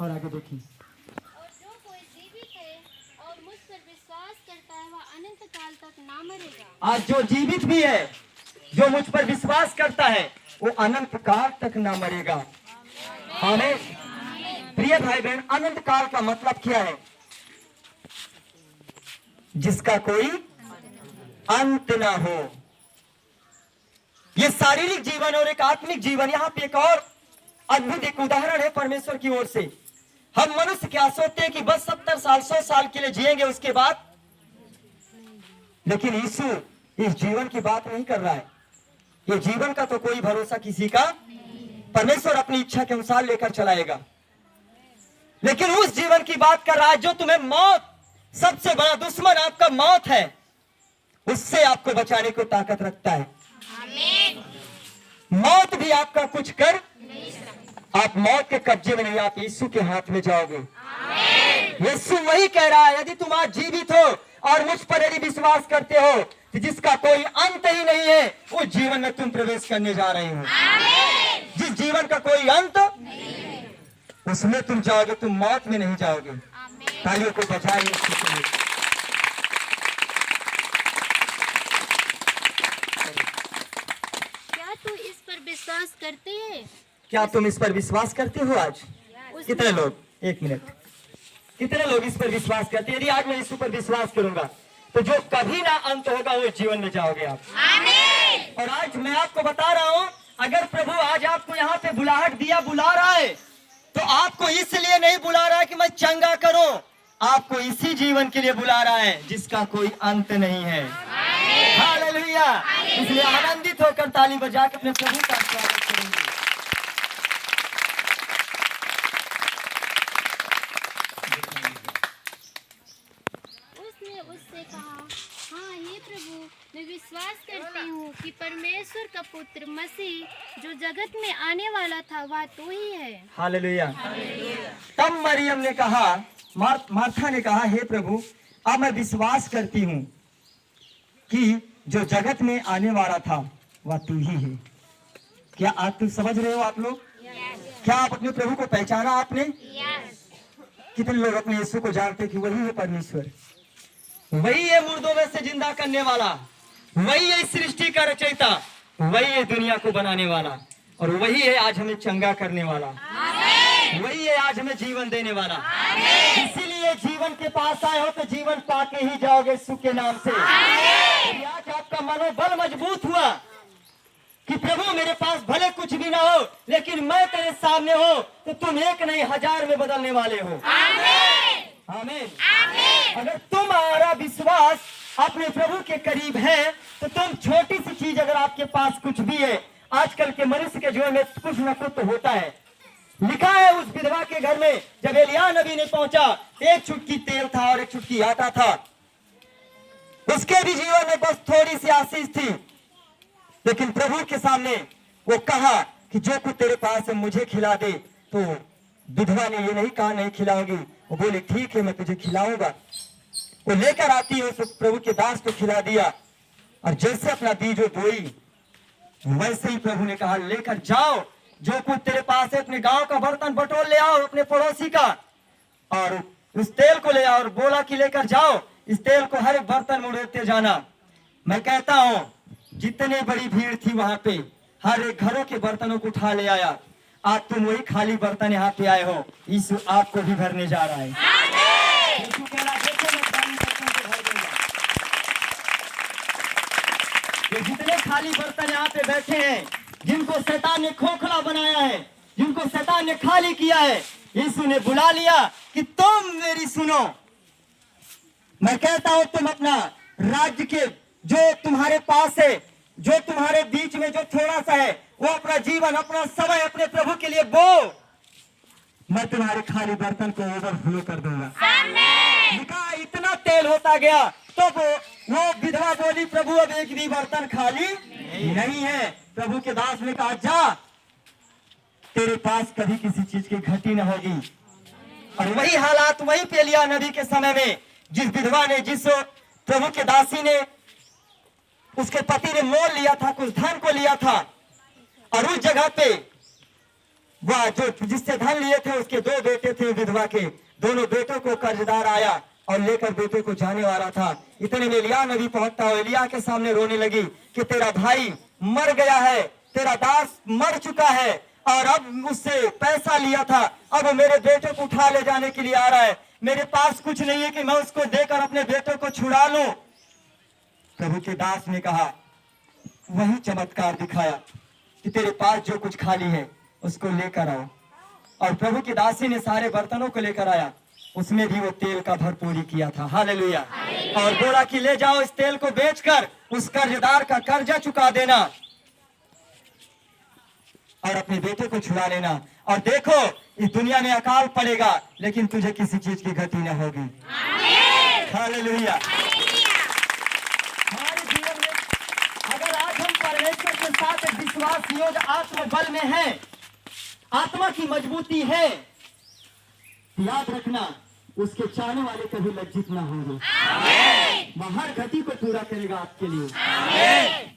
और आगे देखिए। और जो कोई जीवित है और मुझ पर विश्वास करता है वह अनंत काल तक ना मरेगा। आज जो जीवित भी है, जो मुझ पर विश्वास करता है, वो अनंत काल तक ना मरेगा। आमीन। प्रिय भाई बहन, अनंत काल का मतलब क्या है? जिसका कोई अंत ना हो। ये शारीरिक जीवन और एक आत्मिक जीवन, यहाँ पे एक और अद्भुत एक उदाहरण है परमेश्वर की ओर से। हम मनुष्य क्या सोचते हैं कि बस 70 साल 100 साल के लिए जिएंगे, उसके बाद। लेकिन यीशु इस जीवन की बात नहीं कर रहा है। ये जीवन का तो कोई भरोसा किसी का, परमेश्वर अपनी इच्छा के अनुसार लेकर चलाएगा। लेकिन उस जीवन की बात कर रहा है जो तुम्हें मौत, सबसे बड़ा दुश्मन आपका मौत है, उससे आपको बचाने को ताकत रखता है। मौत भी आपका कुछ कर, आप मौत के कब्जे में नहीं, आप यीशु के हाथ में जाओगे। यीशु वही कह रहा है, यदि तुम आज जीवित हो और मुझ पर यदि विश्वास करते हो कि जिसका कोई अंत ही नहीं है, उस जीवन में तुम प्रवेश करने जा रहे हो। जिस जीवन का कोई अंत, उसमें तुम जाओगे, तुम मौत में नहीं जाओगे। तालियों को बजाइए यीशु के लिए। क्या तू इस पर विश्वास करते है? क्या तुम इस पर विश्वास करते हो? आज कितने लोग, एक मिनट, कितने लोग इस पर विश्वास करते हैं? यदि आज मैं यीशु पर विश्वास करूंगा तो जो कभी ना अंत होगा वो जीवन में जाओगे आप। और आज मैं आपको बता रहा हूं, अगर प्रभु आज आपको यहाँ पे बुलाहट दिया, बुला रहा है, तो आपको इसलिए नहीं बुला रहा है कि मैं चंगा करूं, आपको इसी जीवन के लिए बुला रहा है जिसका कोई अंत नहीं है। हालेलुया। इसलिए आनंदित होकर ताली बजा के अपने प्रभु का स्वागत करेंगे। उसने उससे कहा, हाँ हे प्रभु, मैं विश्वास करती हूँ कि परमेश्वर का पुत्र मसीह जो जगत में आने वाला था वह तू ही है। हालेलुया। तब मरियम ने कहा, मार्था ने कहा, हे प्रभु, अब मैं विश्वास करती हूँ कि जो जगत में आने वाला था वह तू ही है। क्या आज तुम समझ रहे हो आप लोग? क्या आप अपने प्रभु को पहचाना आपने? कितने लोग अपने यीशु को जानते कि वही है परमेश्वर, वही है मुर्दों में से जिंदा करने वाला, वही है सृष्टि का रचयिता, वही है दुनिया को बनाने वाला, और वही है आज हमें चंगा करने वाला, वही है आज हमें जीवन देने वाला। इसीलिए जीवन के पास आए हो तो जीवन पाके ही जाओगे यीशु के नाम से। आज आपका मनोबल मजबूत हुआ कि प्रभु मेरे पास भले कुछ भी ना हो, लेकिन मैं तेरे सामने हो तो तुम एक नहीं 1000 में बदलने वाले हो। आमीन। अगर तुम्हारा विश्वास अपने प्रभु के करीब है तो तुम छोटी सी चीज, अगर आपके पास कुछ भी है, आजकल के मनुष्य के जीवन में कुछ न कुछ तो होता है। लिखा है उस विधवा के घर में जब एलिया नबी ने पहुंचा, एक चुटकी तेल था और एक चुटकी आटा था। उसके भी जीवन में बस थोड़ी सी आशीष थी, लेकिन प्रभु के सामने वो कहा कि जो कुछ तेरे पास है मुझे खिला दे। तो विधवा ने ये नहीं कहा नहीं खिलाऊंगी, वो बोली ठीक है मैं तुझे खिलाऊंगा। वो लेकर आती है, उस प्रभु के दास को खिला दिया, और जैसे अपना बीज बोई, वैसे ही प्रभु ने कहा लेकर जाओ, जो कुछ तेरे पास है अपने गांव का बर्तन बटोर ले आओ, अपने पड़ोसी का, और उस तेल को ले आओ, और बोला कि लेकर जाओ, इस तेल को हर एक बर्तन में उड़ेते जाना। मैं कहता हूं जितने बड़ी भीड़ थी वहां पे, हर एक घरों के बर्तनों को उठा ले आया। आज तुम वही खाली बर्तन यहाँ पे आए हो, यीशु आपको भी भरने जा रहा है। यीशु कह रहा है देखो मैं खाली बर्तन को भर दूंगा। ये जितने खाली बर्तन यहाँ पे बैठे हैं, जिनको शैतान ने खोखला बनाया है, जिनको शैतान ने खाली किया है, यीशु ने बुला लिया कि तुम मेरी सुनो। मैं कहता हूं तुम अपना राज्य के जो तुम्हारे पास है, जो तुम्हारे बीच में जो थोड़ा सा है, वो अपना जीवन अपना समय अपने प्रभु के लिए बो, मैं तुम्हारे खाली बर्तन को ओवरफ्लो कर दूंगा। लिखा इतना तेल होता गया तो वो विधवा बोली प्रभु अब एक भी बर्तन खाली नहीं है। प्रभु के दास ने कहा जा, तेरे पास कभी किसी चीज की घटी न होगी। और वही हालात वही पे एलिया नबी के समय में, जिस विधवा ने, जिस प्रभु के दासी ने, उसके पति ने मोल लिया था, कुछ धन को लिया था, और उस जगह पे वह जो जिससे धन लिए थे उसके 2 बेटे थे विधवा के, दोनों बेटों को कर्जदार आया और लेकर बेटे को जाने वाला था। इतने में एलिय्याह नबी पहुंचता है। एलिय्याह के सामने रोने लगी कि तेरा भाई मर गया है, तेरा दास मर चुका है और अब उससे पैसा लिया था, अब वो मेरे बेटे को उठा ले जाने के लिए आ रहा है। मेरे पास कुछ नहीं है कि मैं उसको देकर अपने बेटे को छुड़ा लूं। प्रभु के दास ने कहा, वही चमत्कार दिखाया कि तेरे पास जो कुछ खाली है उसको लेकर आओ। और प्रभु की दासी ने सारे बर्तनों को लेकर आया, उसमें भी वो तेल का भरपूरी किया था। हालेलुया। और बोला कि ले जाओ, इस तेल को बेचकर उस कर्जदार का कर्जा चुका देना और अपने बेटे को छुड़ा लेना। और देखो, इस दुनिया में अकाल पड़ेगा लेकिन तुझे किसी चीज की गति न होगी। हालेलुया। हमारे जीवन में अगर आज हम परमेश्वर के साथ एक विश्वास योग्य आत्मबल में हैं, आत्मा की मजबूती है, याद रखना उसके चाहने वाले कभी लज्जित ना होंगे। वह हर गति को पूरा करेगा आपके लिए।